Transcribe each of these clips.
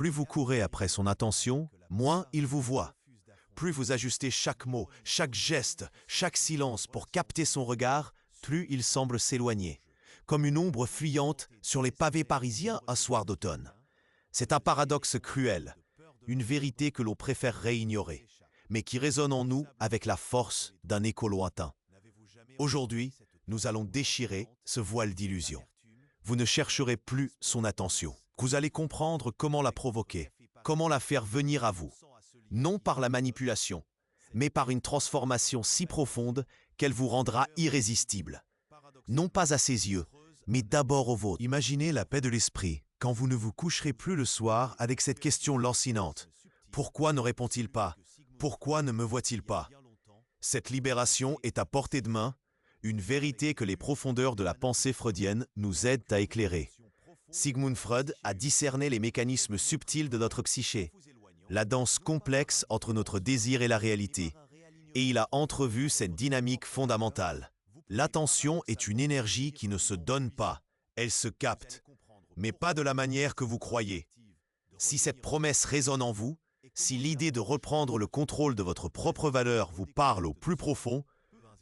Plus vous courez après son attention, moins il vous voit. Plus vous ajustez chaque mot, chaque geste, chaque silence pour capter son regard, plus il semble s'éloigner, comme une ombre fuyante sur les pavés parisiens un soir d'automne. C'est un paradoxe cruel, une vérité que l'on préférerait ignorer, mais qui résonne en nous avec la force d'un écho lointain. Aujourd'hui, nous allons déchirer ce voile d'illusion. Vous ne chercherez plus son attention. Vous allez comprendre comment la provoquer, comment la faire venir à vous. Non par la manipulation, mais par une transformation si profonde qu'elle vous rendra irrésistible. Non pas à ses yeux, mais d'abord aux vôtres. Imaginez la paix de l'esprit quand vous ne vous coucherez plus le soir avec cette question lancinante. Pourquoi ne répond-il pas? Pourquoi ne me voit-il pas? Cette libération est à portée de main, une vérité que les profondeurs de la pensée freudienne nous aident à éclairer. Sigmund Freud a discerné les mécanismes subtils de notre psyché, la danse complexe entre notre désir et la réalité, et il a entrevu cette dynamique fondamentale. L'attention est une énergie qui ne se donne pas, elle se capte, mais pas de la manière que vous croyez. Si cette promesse résonne en vous, si l'idée de reprendre le contrôle de votre propre valeur vous parle au plus profond,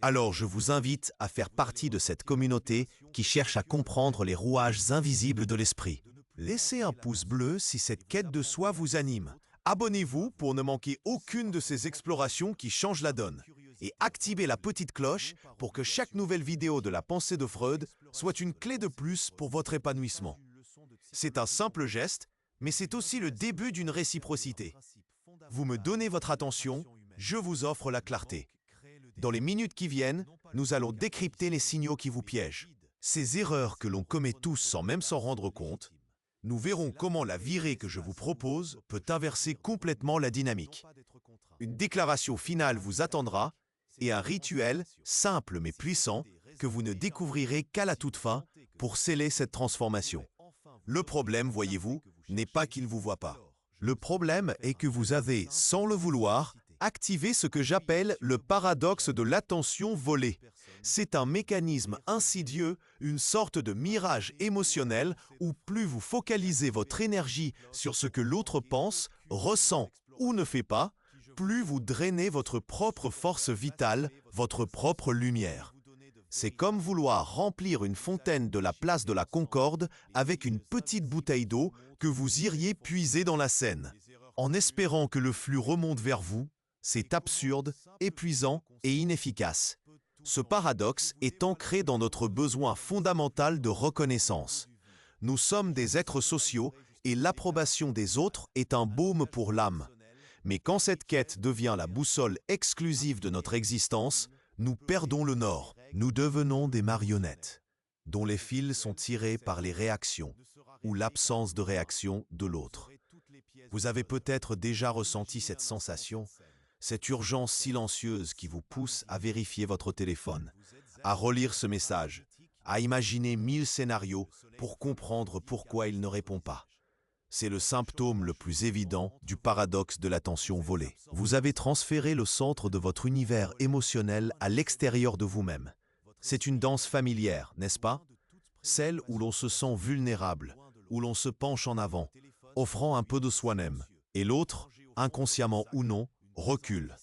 alors je vous invite à faire partie de cette communauté qui cherche à comprendre les rouages invisibles de l'esprit. Laissez un pouce bleu si cette quête de soi vous anime. Abonnez-vous pour ne manquer aucune de ces explorations qui changent la donne. Et activez la petite cloche pour que chaque nouvelle vidéo de la pensée de Freud soit une clé de plus pour votre épanouissement. C'est un simple geste, mais c'est aussi le début d'une réciprocité. Vous me donnez votre attention, je vous offre la clarté. Dans les minutes qui viennent, nous allons décrypter les signaux qui vous piègent. Ces erreurs que l'on commet tous sans même s'en rendre compte, nous verrons comment la virée que je vous propose peut inverser complètement la dynamique. Une déclaration finale vous attendra et un rituel, simple mais puissant, que vous ne découvrirez qu'à la toute fin pour sceller cette transformation. Le problème, voyez-vous, n'est pas qu'il ne vous voit pas. Le problème est que vous avez, sans le vouloir, activé ce que j'appelle le paradoxe de l'attention volée. C'est un mécanisme insidieux, une sorte de mirage émotionnel où plus vous focalisez votre énergie sur ce que l'autre pense, ressent ou ne fait pas, plus vous drainez votre propre force vitale, votre propre lumière. C'est comme vouloir remplir une fontaine de la place de la Concorde avec une petite bouteille d'eau que vous iriez puiser dans la Seine. En espérant que le flux remonte vers vous, c'est absurde, épuisant et inefficace. Ce paradoxe est ancré dans notre besoin fondamental de reconnaissance. Nous sommes des êtres sociaux et l'approbation des autres est un baume pour l'âme. Mais quand cette quête devient la boussole exclusive de notre existence, nous perdons le nord. Nous devenons des marionnettes, dont les fils sont tirés par les réactions ou l'absence de réaction de l'autre. Vous avez peut-être déjà ressenti cette sensation, cette urgence silencieuse qui vous pousse à vérifier votre téléphone, à relire ce message, à imaginer 1000 scénarios pour comprendre pourquoi il ne répond pas. C'est le symptôme le plus évident du paradoxe de l'attention volée. Vous avez transféré le centre de votre univers émotionnel à l'extérieur de vous-même. C'est une danse familière, n'est-ce pas? Celle où l'on se sent vulnérable, où l'on se penche en avant, offrant un peu de soi-même, et l'autre, inconsciemment ou non, recule.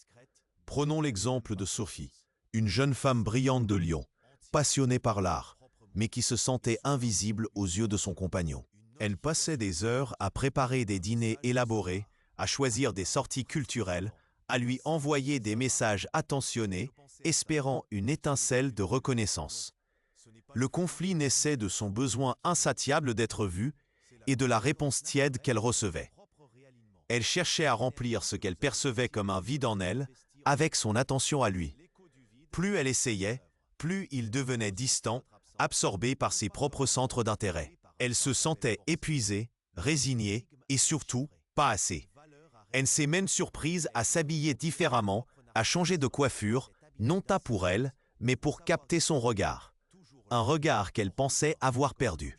Prenons l'exemple de Sophie, une jeune femme brillante de Lyon, passionnée par l'art, mais qui se sentait invisible aux yeux de son compagnon. Elle passait des heures à préparer des dîners élaborés, à choisir des sorties culturelles, à lui envoyer des messages attentionnés, espérant une étincelle de reconnaissance. Le conflit naissait de son besoin insatiable d'être vue et de la réponse tiède qu'elle recevait. Elle cherchait à remplir ce qu'elle percevait comme un vide en elle, avec son attention à lui. Plus elle essayait, plus il devenait distant, absorbé par ses propres centres d'intérêt. Elle se sentait épuisée, résignée et surtout, pas assez. Elle s'est même surprise à s'habiller différemment, à changer de coiffure, non pas pour elle, mais pour capter son regard. Un regard qu'elle pensait avoir perdu.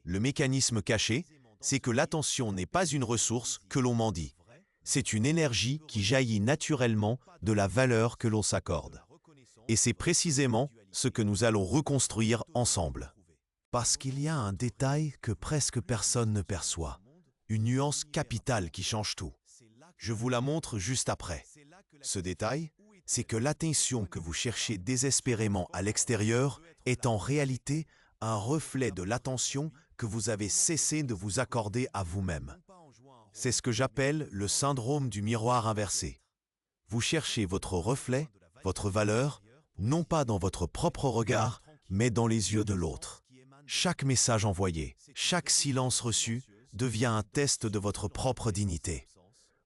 Le mécanisme caché, c'est que l'attention n'est pas une ressource que l'on mendie. C'est une énergie qui jaillit naturellement de la valeur que l'on s'accorde. Et c'est précisément ce que nous allons reconstruire ensemble. Parce qu'il y a un détail que presque personne ne perçoit. Une nuance capitale qui change tout. Je vous la montre juste après. Ce détail, c'est que l'attention que vous cherchez désespérément à l'extérieur est en réalité un reflet de l'attention que vous avez cessé de vous accorder à vous-même. C'est ce que j'appelle le syndrome du miroir inversé. Vous cherchez votre reflet, votre valeur, non pas dans votre propre regard, mais dans les yeux de l'autre. Chaque message envoyé, chaque silence reçu devient un test de votre propre dignité.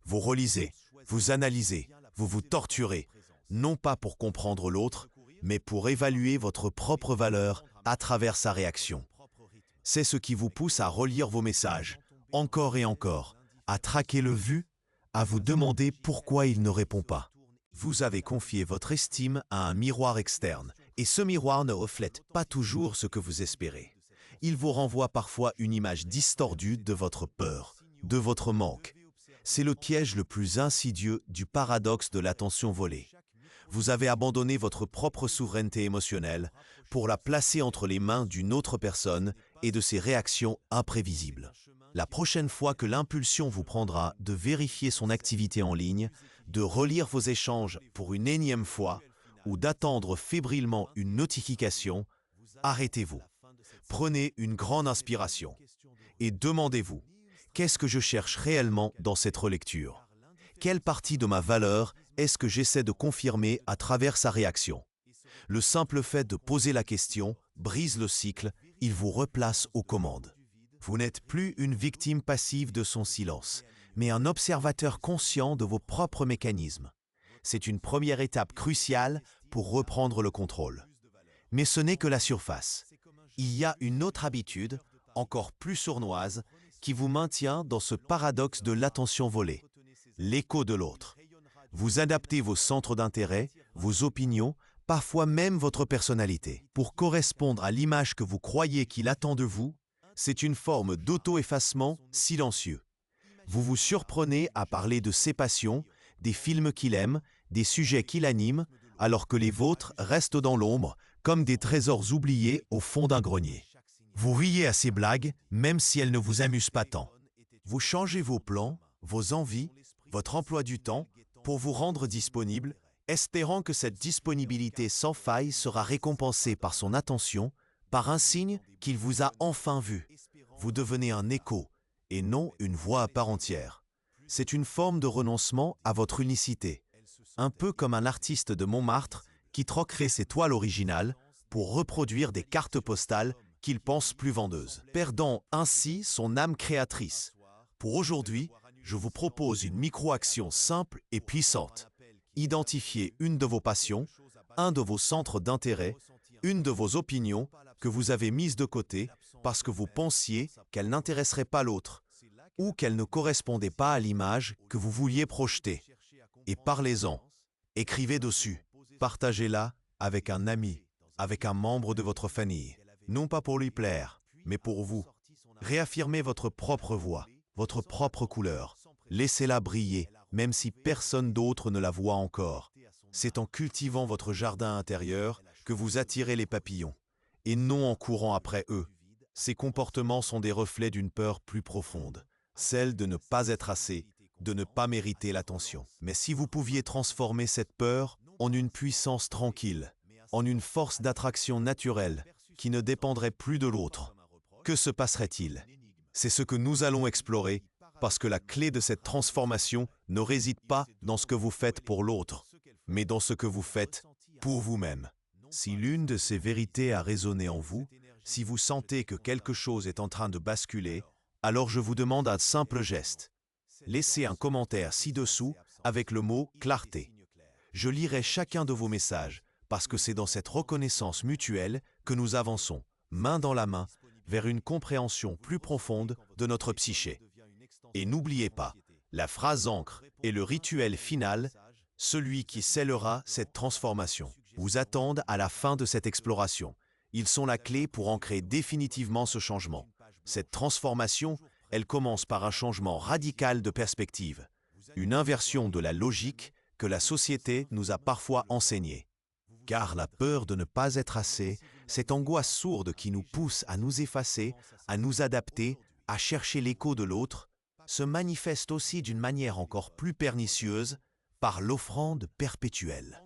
Vous relisez, vous analysez, vous vous torturez, non pas pour comprendre l'autre, mais pour évaluer votre propre valeur à travers sa réaction. C'est ce qui vous pousse à relire vos messages, encore et encore, à traquer le vu, à vous demander pourquoi il ne répond pas. Vous avez confié votre estime à un miroir externe, et ce miroir ne reflète pas toujours ce que vous espérez. Il vous renvoie parfois une image distordue de votre peur, de votre manque. C'est le piège le plus insidieux du paradoxe de l'attention volée. Vous avez abandonné votre propre souveraineté émotionnelle pour la placer entre les mains d'une autre personne et de ses réactions imprévisibles. La prochaine fois que l'impulsion vous prendra de vérifier son activité en ligne, de relire vos échanges pour une énième fois ou d'attendre fébrilement une notification, arrêtez-vous. Prenez une grande inspiration et demandez-vous, qu'est-ce que je cherche réellement dans cette relecture? Quelle partie de ma valeur est-ce que j'essaie de confirmer à travers sa réaction? Le simple fait de poser la question brise le cycle, il vous replace aux commandes. Vous n'êtes plus une victime passive de son silence, mais un observateur conscient de vos propres mécanismes. C'est une première étape cruciale pour reprendre le contrôle. Mais ce n'est que la surface. Il y a une autre habitude, encore plus sournoise, qui vous maintient dans ce paradoxe de l'attention volée, l'écho de l'autre. Vous adaptez vos centres d'intérêt, vos opinions, parfois même votre personnalité, pour correspondre à l'image que vous croyez qu'il attend de vous. C'est une forme d'auto-effacement silencieux. Vous vous surprenez à parler de ses passions, des films qu'il aime, des sujets qui l'animent, alors que les vôtres restent dans l'ombre, comme des trésors oubliés au fond d'un grenier. Vous riez à ces blagues, même si elles ne vous amusent pas tant. Vous changez vos plans, vos envies, votre emploi du temps, pour vous rendre disponible, espérant que cette disponibilité sans faille sera récompensée par son attention, par un signe qu'il vous a enfin vu. Vous devenez un écho, et non une voix à part entière. C'est une forme de renoncement à votre unicité, un peu comme un artiste de Montmartre qui troquerait ses toiles originales pour reproduire des cartes postales qu'il pense plus vendeuses, perdant ainsi son âme créatrice. Pour aujourd'hui, je vous propose une micro-action simple et puissante. Identifiez une de vos passions, un de vos centres d'intérêt, une de vos opinions que vous avez mises de côté parce que vous pensiez qu'elle n'intéresserait pas l'autre ou qu'elle ne correspondait pas à l'image que vous vouliez projeter. Et parlez-en. Écrivez dessus. Partagez-la avec un ami, avec un membre de votre famille. Non pas pour lui plaire, mais pour vous. Réaffirmez votre propre voix, votre propre couleur. Laissez-la briller, même si personne d'autre ne la voit encore. C'est en cultivant votre jardin intérieur que vous attirez les papillons, et non en courant après eux. Ces comportements sont des reflets d'une peur plus profonde, celle de ne pas être assez, de ne pas mériter l'attention. Mais si vous pouviez transformer cette peur en une puissance tranquille, en une force d'attraction naturelle qui ne dépendrait plus de l'autre, que se passerait-il? C'est ce que nous allons explorer, parce que la clé de cette transformation ne réside pas dans ce que vous faites pour l'autre, mais dans ce que vous faites pour vous-même. Si l'une de ces vérités a résonné en vous, si vous sentez que quelque chose est en train de basculer, alors je vous demande un simple geste. Laissez un commentaire ci-dessous avec le mot « clarté ». Je lirai chacun de vos messages, parce que c'est dans cette reconnaissance mutuelle que nous avançons, main dans la main, vers une compréhension plus profonde de notre psyché. Et n'oubliez pas, la phrase ancre est le rituel final, celui qui scellera cette transformation. Vous attendent à la fin de cette exploration. Ils sont la clé pour ancrer définitivement ce changement. Cette transformation, elle commence par un changement radical de perspective, une inversion de la logique que la société nous a parfois enseignée. Car la peur de ne pas être assez, cette angoisse sourde qui nous pousse à nous effacer, à nous adapter, à chercher l'écho de l'autre, se manifeste aussi d'une manière encore plus pernicieuse par l'offrande perpétuelle.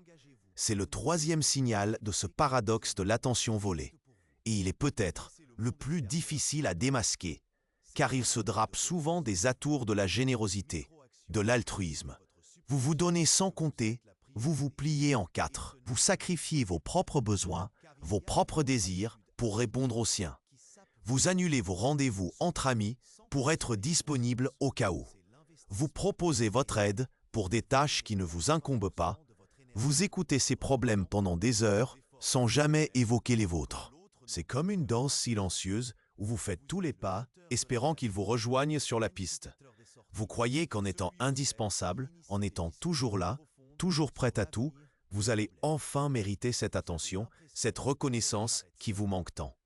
C'est le troisième signal de ce paradoxe de l'attention volée. Et il est peut-être le plus difficile à démasquer, car il se drape souvent des atours de la générosité, de l'altruisme. Vous vous donnez sans compter, vous vous pliez en quatre, vous sacrifiez vos propres besoins, vos propres désirs pour répondre aux siens. Vous annulez vos rendez-vous entre amis pour être disponible au cas où. Vous proposez votre aide pour des tâches qui ne vous incombent pas. Vous écoutez ces problèmes pendant des heures sans jamais évoquer les vôtres. C'est comme une danse silencieuse où vous faites tous les pas, espérant qu'ils vous rejoignent sur la piste. Vous croyez qu'en étant indispensable, en étant toujours là, toujours prêt à tout, vous allez enfin mériter cette attention, cette reconnaissance qui vous manque tant.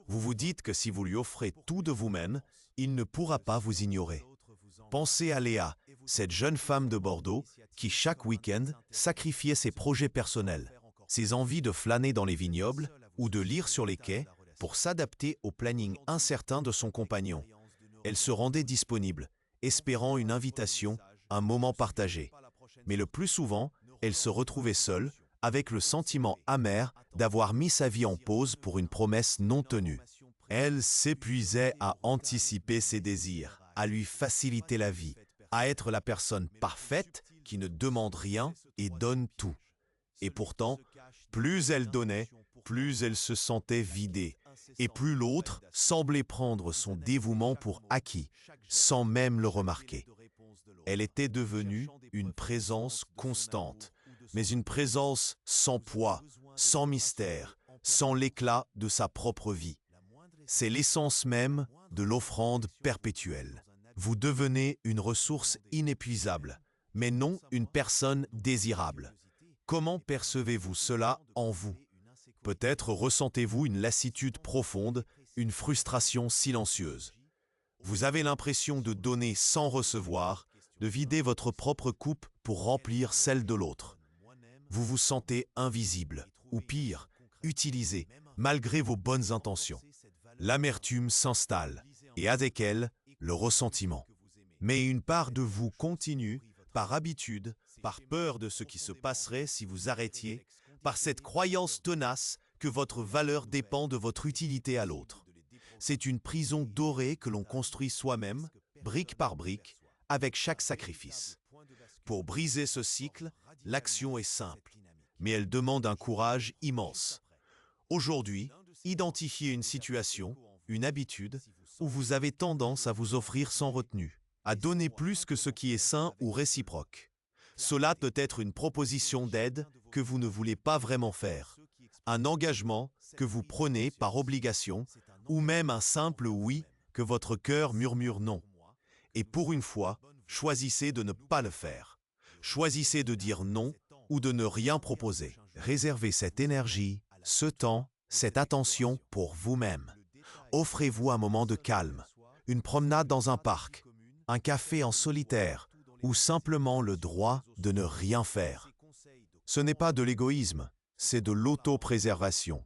Vous vous dites que si vous lui offrez tout de vous-même, il ne pourra pas vous ignorer. Pensez à Léa, cette jeune femme de Bordeaux qui chaque week-end sacrifiait ses projets personnels, ses envies de flâner dans les vignobles ou de lire sur les quais pour s'adapter au planning incertain de son compagnon. Elle se rendait disponible, espérant une invitation, un moment partagé. Mais le plus souvent, elle se retrouvait seule, avec le sentiment amer d'avoir mis sa vie en pause pour une promesse non tenue. Elle s'épuisait à anticiper ses désirs, à lui faciliter la vie, à être la personne parfaite qui ne demande rien et donne tout. Et pourtant, plus elle donnait, plus elle se sentait vidée, et plus l'autre semblait prendre son dévouement pour acquis, sans même le remarquer. Elle était devenue une présence constante, mais une présence sans poids, sans mystère, sans l'éclat de sa propre vie. C'est l'essence même de l'offrande perpétuelle. Vous devenez une ressource inépuisable, mais non une personne désirable. Comment percevez-vous cela en vous? Peut-être ressentez-vous une lassitude profonde, une frustration silencieuse. Vous avez l'impression de donner sans recevoir, de vider votre propre coupe pour remplir celle de l'autre. Vous vous sentez invisible, ou pire, utilisé, malgré vos bonnes intentions. L'amertume s'installe, et avec elle, le ressentiment. Mais une part de vous continue, par habitude, par peur de ce qui se passerait si vous arrêtiez, par cette croyance tenace que votre valeur dépend de votre utilité à l'autre. C'est une prison dorée que l'on construit soi-même, brique par brique, avec chaque sacrifice. Pour briser ce cycle, l'action est simple, mais elle demande un courage immense. Aujourd'hui, identifiez une situation, une habitude, où vous avez tendance à vous offrir sans retenue, à donner plus que ce qui est sain ou réciproque. Cela peut être une proposition d'aide que vous ne voulez pas vraiment faire, un engagement que vous prenez par obligation, ou même un simple oui que votre cœur murmure non. Et pour une fois, choisissez de ne pas le faire. Choisissez de dire non ou de ne rien proposer. Réservez cette énergie, ce temps, cette attention pour vous-même. Offrez-vous un moment de calme, une promenade dans un parc, un café en solitaire ou simplement le droit de ne rien faire. Ce n'est pas de l'égoïsme, c'est de l'autopréservation.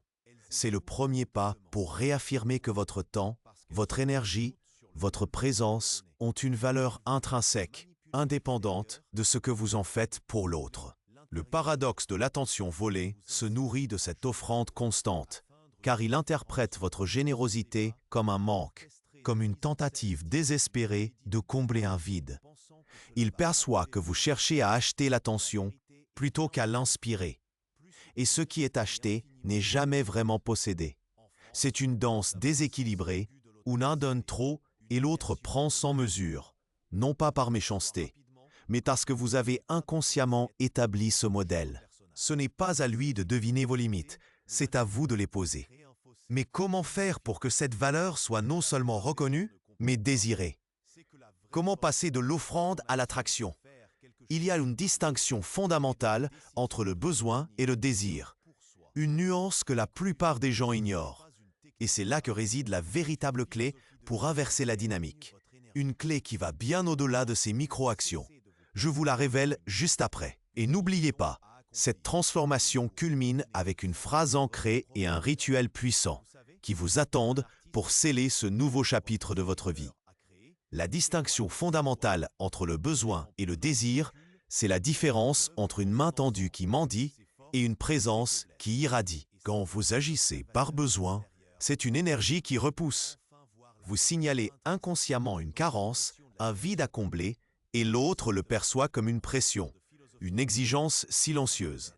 C'est le premier pas pour réaffirmer que votre temps, votre énergie, votre présence ont une valeur intrinsèque, indépendante de ce que vous en faites pour l'autre. Le paradoxe de l'attention volée se nourrit de cette offrande constante, car il interprète votre générosité comme un manque, comme une tentative désespérée de combler un vide. Il perçoit que vous cherchez à acheter l'attention plutôt qu'à l'inspirer. Et ce qui est acheté n'est jamais vraiment possédé. C'est une danse déséquilibrée où l'un donne trop et l'autre prend sans mesure, non pas par méchanceté, mais parce que vous avez inconsciemment établi ce modèle. Ce n'est pas à lui de deviner vos limites, c'est à vous de les poser. Mais comment faire pour que cette valeur soit non seulement reconnue, mais désirée? Comment passer de l'offrande à l'attraction? Il y a une distinction fondamentale entre le besoin et le désir, une nuance que la plupart des gens ignorent. Et c'est là que réside la véritable clé pour inverser la dynamique. Une clé qui va bien au-delà de ces micro-actions. Je vous la révèle juste après. Et n'oubliez pas, cette transformation culmine avec une phrase ancrée et un rituel puissant qui vous attendent pour sceller ce nouveau chapitre de votre vie. La distinction fondamentale entre le besoin et le désir, c'est la différence entre une main tendue qui mendie et une présence qui irradie. Quand vous agissez par besoin, c'est une énergie qui repousse. Vous signalez inconsciemment une carence, un vide à combler, et l'autre le perçoit comme une pression, une exigence silencieuse.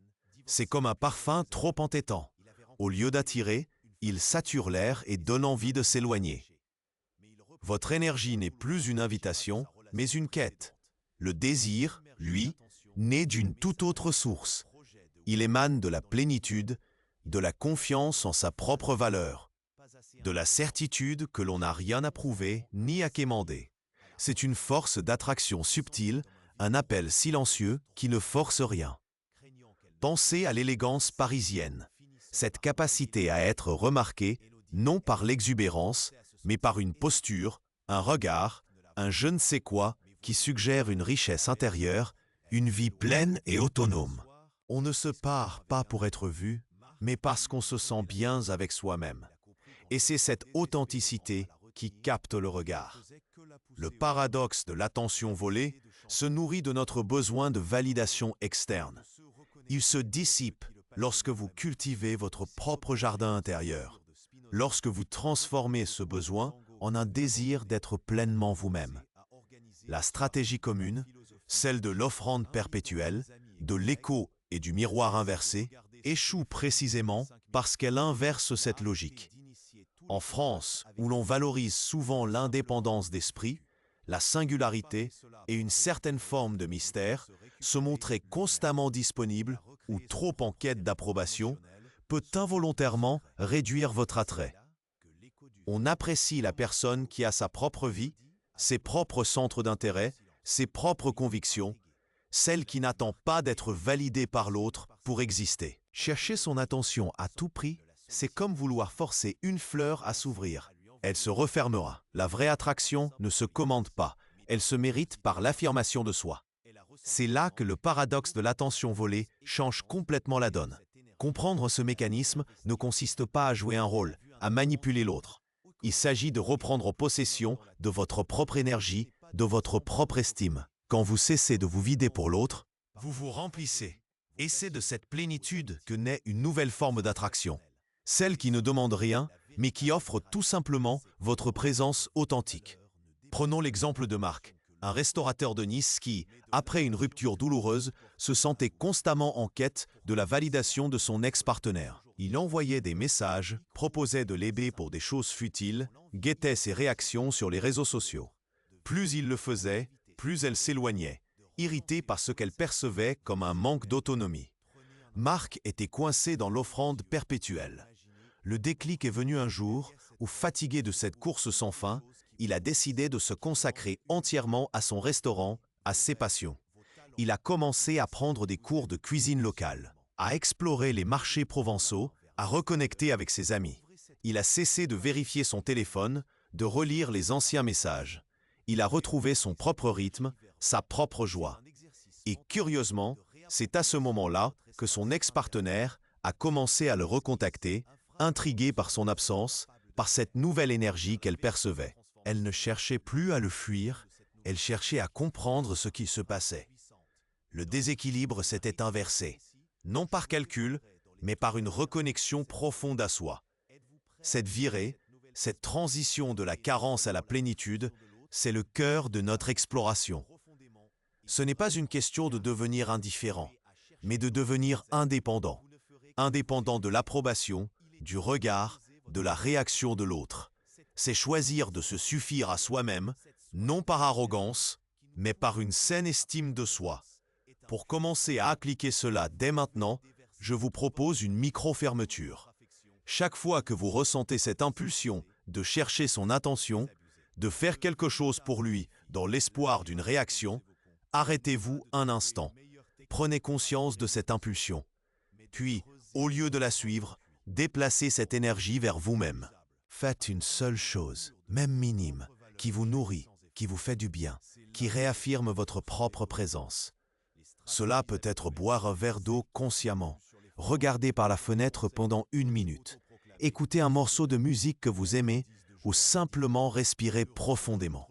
C'est comme un parfum trop entêtant. Au lieu d'attirer, il sature l'air et donne envie de s'éloigner. Votre énergie n'est plus une invitation, mais une quête. Le désir, lui, naît d'une toute autre source. Il émane de la plénitude, de la confiance en sa propre valeur, de la certitude que l'on n'a rien à prouver ni à quémander. C'est une force d'attraction subtile, un appel silencieux qui ne force rien. Pensez à l'élégance parisienne, cette capacité à être remarqué non par l'exubérance, mais par une posture, un regard, un je ne sais quoi qui suggère une richesse intérieure, une vie pleine et autonome. On ne se pare pas pour être vu, mais parce qu'on se sent bien avec soi-même. Et c'est cette authenticité qui capte le regard. Le paradoxe de l'attention volée se nourrit de notre besoin de validation externe. Il se dissipe lorsque vous cultivez votre propre jardin intérieur, lorsque vous transformez ce besoin en un désir d'être pleinement vous-même. La stratégie commune, celle de l'offrande perpétuelle, de l'écho et du miroir inversé, échoue précisément parce qu'elle inverse cette logique. En France, où l'on valorise souvent l'indépendance d'esprit, la singularité et une certaine forme de mystère, se montrer constamment disponible ou trop en quête d'approbation peut involontairement réduire votre attrait. On apprécie la personne qui a sa propre vie, ses propres centres d'intérêt, ses propres convictions, celle qui n'attend pas d'être validée par l'autre pour exister. Chercher son attention à tout prix, c'est comme vouloir forcer une fleur à s'ouvrir. Elle se refermera. La vraie attraction ne se commande pas, elle se mérite par l'affirmation de soi. C'est là que le paradoxe de l'attention volée change complètement la donne. Comprendre ce mécanisme ne consiste pas à jouer un rôle, à manipuler l'autre. Il s'agit de reprendre possession de votre propre énergie, de votre propre estime. Quand vous cessez de vous vider pour l'autre, vous vous remplissez. Et c'est de cette plénitude que naît une nouvelle forme d'attraction. Celle qui ne demande rien, mais qui offre tout simplement votre présence authentique. Prenons l'exemple de Marc, un restaurateur de Nice qui, après une rupture douloureuse, se sentait constamment en quête de la validation de son ex-partenaire. Il envoyait des messages, proposait de l'aider pour des choses futiles, guettait ses réactions sur les réseaux sociaux. Plus il le faisait, plus elle s'éloignait, irritée par ce qu'elle percevait comme un manque d'autonomie. Marc était coincé dans l'offrande perpétuelle. Le déclic est venu un jour où, fatigué de cette course sans fin, il a décidé de se consacrer entièrement à son restaurant, à ses passions. Il a commencé à prendre des cours de cuisine locale, à explorer les marchés provençaux, à reconnecter avec ses amis. Il a cessé de vérifier son téléphone, de relire les anciens messages. Il a retrouvé son propre rythme, sa propre joie. Et curieusement, c'est à ce moment-là que son ex-partenaire a commencé à le recontacter, intriguée par son absence, par cette nouvelle énergie qu'elle percevait. Elle ne cherchait plus à le fuir, elle cherchait à comprendre ce qui se passait. Le déséquilibre s'était inversé, non par calcul, mais par une reconnexion profonde à soi. Cette virée, cette transition de la carence à la plénitude, c'est le cœur de notre exploration. Ce n'est pas une question de devenir indifférent, mais de devenir indépendant. Indépendant de l'approbation, du regard, de la réaction de l'autre. C'est choisir de se suffire à soi-même, non par arrogance, mais par une saine estime de soi. Pour commencer à appliquer cela dès maintenant, je vous propose une micro-fermeture. Chaque fois que vous ressentez cette impulsion de chercher son attention, de faire quelque chose pour lui dans l'espoir d'une réaction, arrêtez-vous un instant. Prenez conscience de cette impulsion. Puis, au lieu de la suivre, déplacez cette énergie vers vous-même. Faites une seule chose, même minime, qui vous nourrit, qui vous fait du bien, qui réaffirme votre propre présence. Cela peut être boire un verre d'eau consciemment, regarder par la fenêtre pendant 1 minute, écouter un morceau de musique que vous aimez ou simplement respirer profondément.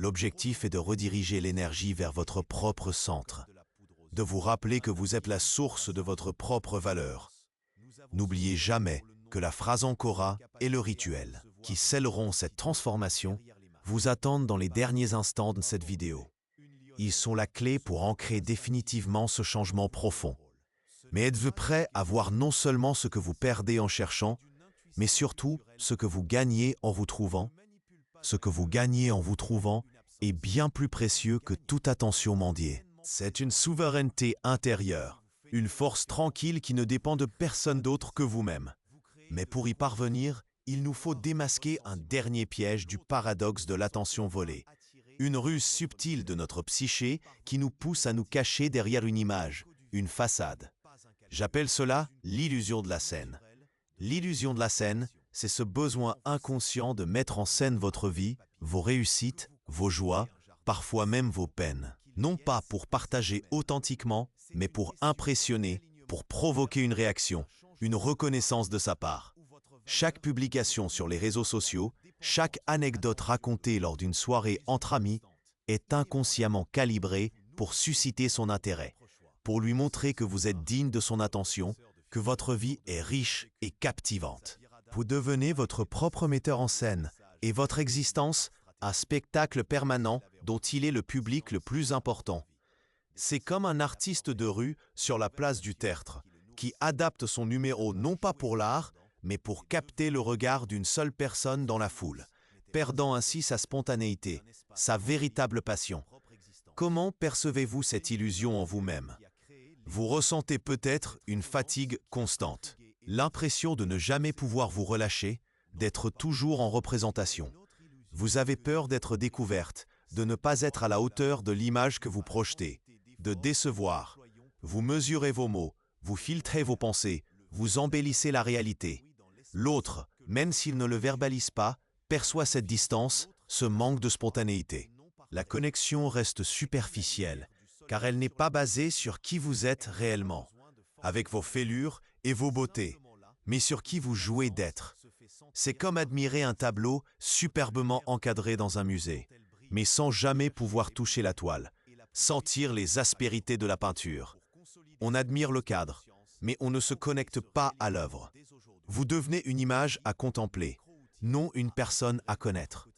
L'objectif est de rediriger l'énergie vers votre propre centre, de vous rappeler que vous êtes la source de votre propre valeur. N'oubliez jamais que la phrase Ankora et le rituel qui scelleront cette transformation vous attendent dans les derniers instants de cette vidéo. Ils sont la clé pour ancrer définitivement ce changement profond. Mais êtes-vous prêt à voir non seulement ce que vous perdez en cherchant, mais surtout ce que vous gagnez en vous trouvant? Ce que vous gagnez en vous trouvant est bien plus précieux que toute attention mendiée. C'est une souveraineté intérieure, une force tranquille qui ne dépend de personne d'autre que vous-même. Mais pour y parvenir, il nous faut démasquer un dernier piège du paradoxe de l'attention volée. Une ruse subtile de notre psyché qui nous pousse à nous cacher derrière une image, une façade. J'appelle cela l'illusion de la scène. L'illusion de la scène, c'est ce besoin inconscient de mettre en scène votre vie, vos réussites, vos joies, parfois même vos peines. Non pas pour partager authentiquement, mais pour impressionner, pour provoquer une réaction, une reconnaissance de sa part. Chaque publication sur les réseaux sociaux, chaque anecdote racontée lors d'une soirée entre amis est inconsciemment calibrée pour susciter son intérêt, pour lui montrer que vous êtes digne de son attention, que votre vie est riche et captivante. Vous devenez votre propre metteur en scène et votre existence un spectacle permanent dont il est le public le plus important. C'est comme un artiste de rue sur la place du Tertre qui adapte son numéro non pas pour l'art, mais pour capter le regard d'une seule personne dans la foule, perdant ainsi sa spontanéité, sa véritable passion. Comment percevez-vous cette illusion en vous-même? Vous ressentez peut-être une fatigue constante, l'impression de ne jamais pouvoir vous relâcher, d'être toujours en représentation. Vous avez peur d'être découverte, de ne pas être à la hauteur de l'image que vous projetez, de décevoir. Vous mesurez vos mots, vous filtrez vos pensées, vous embellissez la réalité. L'autre, même s'il ne le verbalise pas, perçoit cette distance, ce manque de spontanéité. La connexion reste superficielle, car elle n'est pas basée sur qui vous êtes réellement, avec vos fêlures et vos beautés, mais sur qui vous jouez d'être. C'est comme admirer un tableau superbement encadré dans un musée, mais sans jamais pouvoir toucher la toile, sentir les aspérités de la peinture. On admire le cadre, mais on ne se connecte pas à l'œuvre. Vous devenez une image à contempler, non une personne à connaître.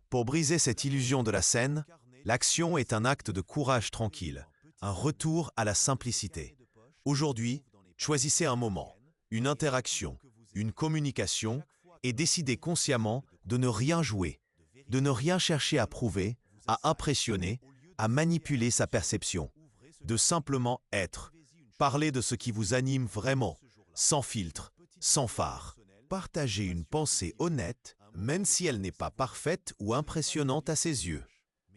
Pour briser cette illusion de la scène, l'action est un acte de courage tranquille, un retour à la simplicité. Aujourd'hui, choisissez un moment, une interaction, une communication et décidez consciemment de ne rien jouer, de ne rien chercher à prouver, à impressionner, à manipuler sa perception, de simplement être, parler de ce qui vous anime vraiment, sans filtre, sans phare. Partagez une pensée honnête, même si elle n'est pas parfaite ou impressionnante à ses yeux.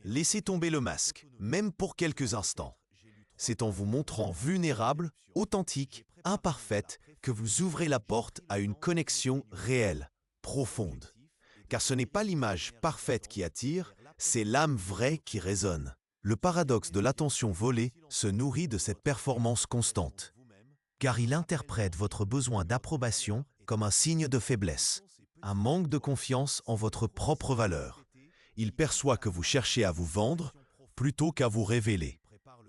Laissez tomber le masque, même pour quelques instants. C'est en vous montrant vulnérable, authentique, imparfaite, que vous ouvrez la porte à une connexion réelle, profonde. Car ce n'est pas l'image parfaite qui attire, c'est l'âme vraie qui résonne. Le paradoxe de l'attention volée se nourrit de cette performance constante, car il interprète votre besoin d'approbation comme un signe de faiblesse, un manque de confiance en votre propre valeur. Il perçoit que vous cherchez à vous vendre plutôt qu'à vous révéler.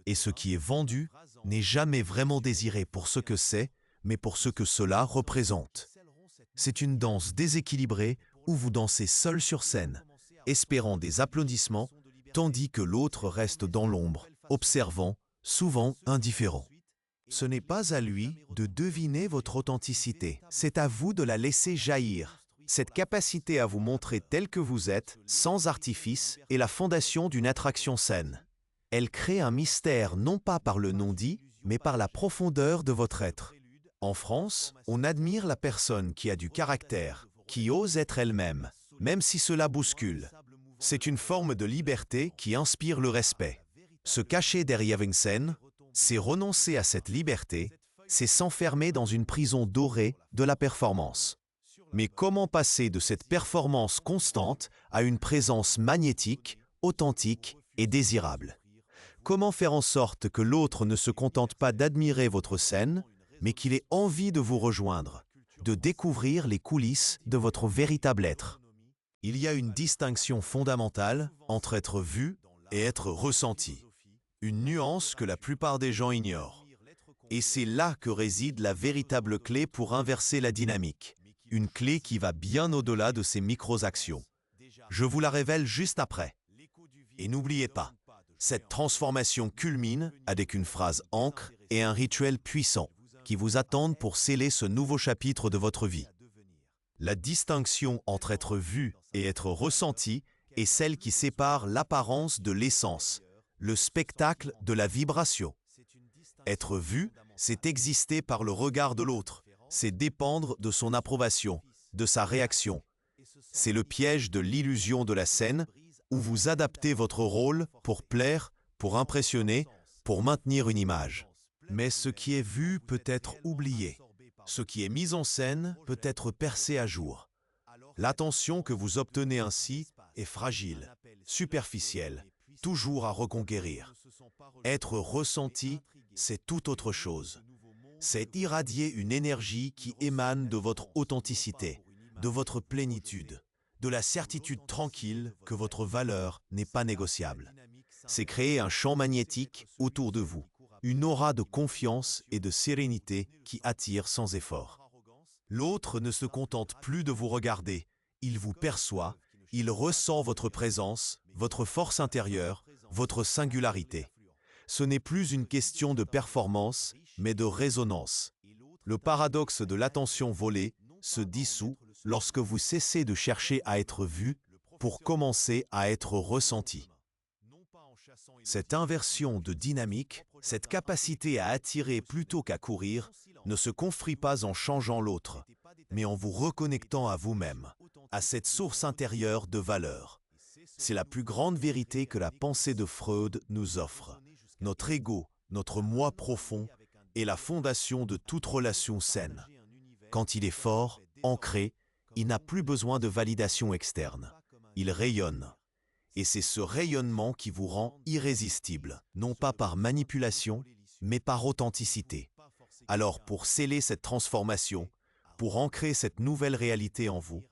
Et ce qui est vendu n'est jamais vraiment désiré pour ce que c'est, mais pour ce que cela représente. C'est une danse déséquilibrée où vous dansez seul sur scène, espérant des applaudissements, tandis que l'autre reste dans l'ombre, observant, souvent indifférent. Ce n'est pas à lui de deviner votre authenticité, c'est à vous de la laisser jaillir. Cette capacité à vous montrer tel que vous êtes, sans artifice, est la fondation d'une attraction saine. Elle crée un mystère non pas par le non-dit, mais par la profondeur de votre être. En France, on admire la personne qui a du caractère, qui ose être elle-même, même si cela bouscule. C'est une forme de liberté qui inspire le respect. Se cacher derrière une scène, c'est renoncer à cette liberté, c'est s'enfermer dans une prison dorée de la performance. Mais comment passer de cette performance constante à une présence magnétique, authentique et désirable? Comment faire en sorte que l'autre ne se contente pas d'admirer votre scène, mais qu'il ait envie de vous rejoindre, de découvrir les coulisses de votre véritable être? Il y a une distinction fondamentale entre être vu et être ressenti. Une nuance que la plupart des gens ignorent. Et c'est là que réside la véritable clé pour inverser la dynamique. Une clé qui va bien au-delà de ces micro-actions. Je vous la révèle juste après. Et n'oubliez pas, cette transformation culmine avec une phrase ancre et un rituel puissant qui vous attendent pour sceller ce nouveau chapitre de votre vie. La distinction entre être vu et être ressenti est celle qui sépare l'apparence de l'essence, le spectacle de la vibration. Être vu, c'est exister par le regard de l'autre, c'est dépendre de son approbation, de sa réaction. C'est le piège de l'illusion de la scène où vous adaptez votre rôle pour plaire, pour impressionner, pour maintenir une image. Mais ce qui est vu peut être oublié. Ce qui est mis en scène peut être percé à jour. L'attention que vous obtenez ainsi est fragile, superficielle, toujours à reconquérir. Être ressenti, c'est tout autre chose. C'est irradier une énergie qui émane de votre authenticité, de votre plénitude, de la certitude tranquille que votre valeur n'est pas négociable. C'est créer un champ magnétique autour de vous, une aura de confiance et de sérénité qui attire sans effort. L'autre ne se contente plus de vous regarder, il vous perçoit, il ressent votre présence, votre force intérieure, votre singularité. Ce n'est plus une question de performance, mais de résonance. Le paradoxe de l'attention volée se dissout lorsque vous cessez de chercher à être vu pour commencer à être ressenti. Cette inversion de dynamique, cette capacité à attirer plutôt qu'à courir, ne se construit pas en changeant l'autre, mais en vous reconnectant à vous-même, à cette source intérieure de valeur. C'est la plus grande vérité que la pensée de Freud nous offre. Notre ego, notre moi profond, est la fondation de toute relation saine. Quand il est fort, ancré, il n'a plus besoin de validation externe. Il rayonne. Et c'est ce rayonnement qui vous rend irrésistible, non pas par manipulation, mais par authenticité. Alors pour sceller cette transformation, pour ancrer cette nouvelle réalité en vous,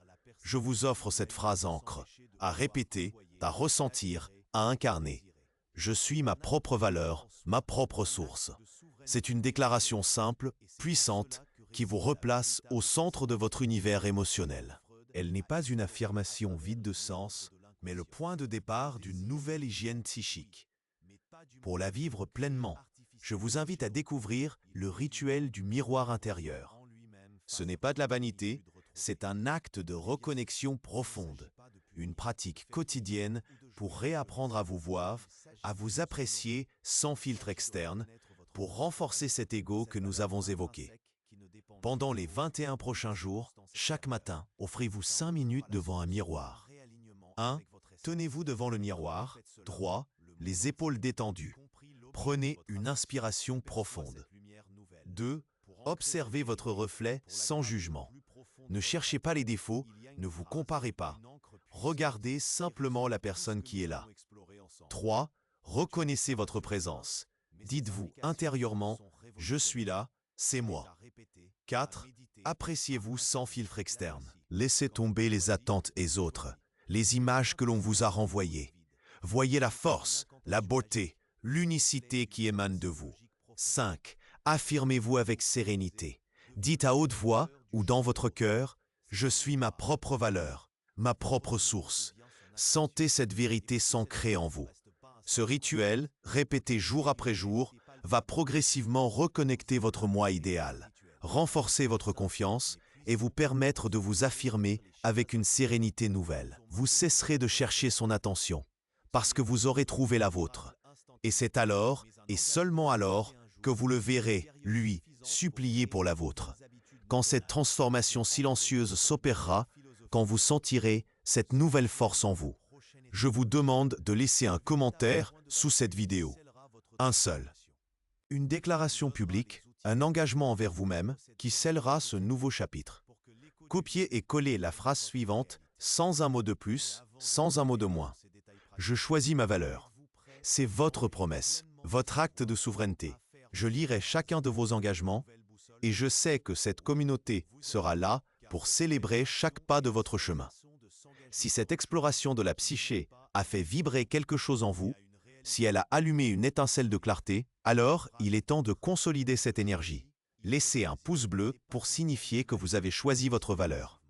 je vous offre cette phrase ancre, à répéter, à ressentir, à incarner. Je suis ma propre valeur, ma propre source. C'est une déclaration simple, puissante, qui vous replace au centre de votre univers émotionnel. Elle n'est pas une affirmation vide de sens, mais le point de départ d'une nouvelle hygiène psychique. Pour la vivre pleinement, je vous invite à découvrir le rituel du miroir intérieur. Ce n'est pas de la vanité, c'est un acte de reconnexion profonde, une pratique quotidienne pour réapprendre à vous voir, à vous apprécier sans filtre externe, pour renforcer cet ego que nous avons évoqué. Pendant les 21 prochains jours, chaque matin, offrez-vous 5 minutes devant un miroir. 1. Tenez-vous devant le miroir. 3. Les épaules détendues. Prenez une inspiration profonde. 2. Observez votre reflet sans jugement. Ne cherchez pas les défauts, ne vous comparez pas. Regardez simplement la personne qui est là. 3. Reconnaissez votre présence. Dites-vous intérieurement, je suis là, c'est moi. 4. Appréciez-vous sans filtre externe. Laissez tomber les attentes et autres, les images que l'on vous a renvoyées. Voyez la force, la beauté, l'unicité qui émane de vous. 5. Affirmez-vous avec sérénité. Dites à haute voix ou dans votre cœur, je suis ma propre valeur, ma propre source. Sentez cette vérité s'ancrer en vous. Ce rituel, répété jour après jour, va progressivement reconnecter votre moi idéal, renforcer votre confiance et vous permettre de vous affirmer avec une sérénité nouvelle. Vous cesserez de chercher son attention, parce que vous aurez trouvé la vôtre. Et c'est alors, et seulement alors, que vous le verrez, lui, supplier pour la vôtre. Quand cette transformation silencieuse s'opérera, quand vous sentirez cette nouvelle force en vous. Je vous demande de laisser un commentaire sous cette vidéo. Un seul. Une déclaration publique, un engagement envers vous-même qui scellera ce nouveau chapitre. Copiez et collez la phrase suivante sans un mot de plus, sans un mot de moins. Je choisis ma valeur. C'est votre promesse, votre acte de souveraineté. Je lirai chacun de vos engagements et je sais que cette communauté sera là pour célébrer chaque pas de votre chemin. Si cette exploration de la psyché a fait vibrer quelque chose en vous, si elle a allumé une étincelle de clarté, alors il est temps de consolider cette énergie. Laissez un pouce bleu pour signifier que vous avez choisi votre valeur.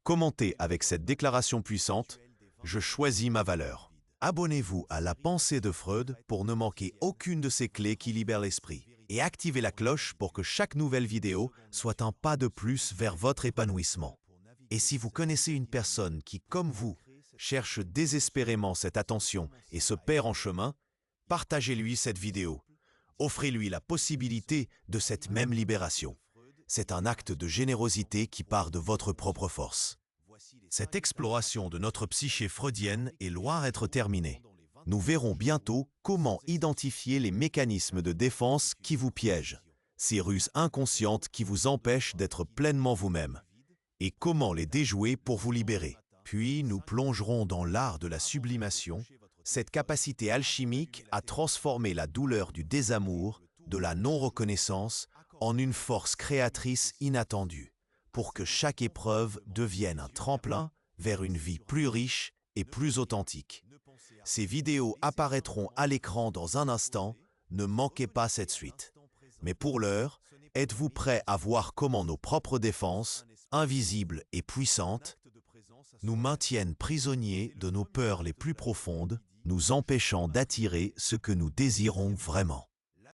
Commentez avec cette déclaration puissante « Je choisis ma valeur ». Abonnez-vous à La Pensée de Freud pour ne manquer aucune de ces clés qui libèrent l'esprit. Et activez la cloche pour que chaque nouvelle vidéo soit un pas de plus vers votre épanouissement. Et si vous connaissez une personne qui, comme vous, cherche désespérément cette attention et se perd en chemin, partagez-lui cette vidéo. Offrez-lui la possibilité de cette même libération. C'est un acte de générosité qui part de votre propre force. Cette exploration de notre psyché freudienne est loin d'être terminée. Nous verrons bientôt comment identifier les mécanismes de défense qui vous piègent, ces ruses inconscientes qui vous empêchent d'être pleinement vous-même, et comment les déjouer pour vous libérer. Puis nous plongerons dans l'art de la sublimation, cette capacité alchimique à transformer la douleur du désamour, de la non-reconnaissance, en une force créatrice inattendue, pour que chaque épreuve devienne un tremplin vers une vie plus riche et plus authentique. Ces vidéos apparaîtront à l'écran dans un instant, ne manquez pas cette suite. Mais pour l'heure, êtes-vous prêt à voir comment nos propres défenses, invisibles et puissantes, nous maintiennent prisonniers de nos peurs les plus profondes, nous empêchant d'attirer ce que nous désirons vraiment?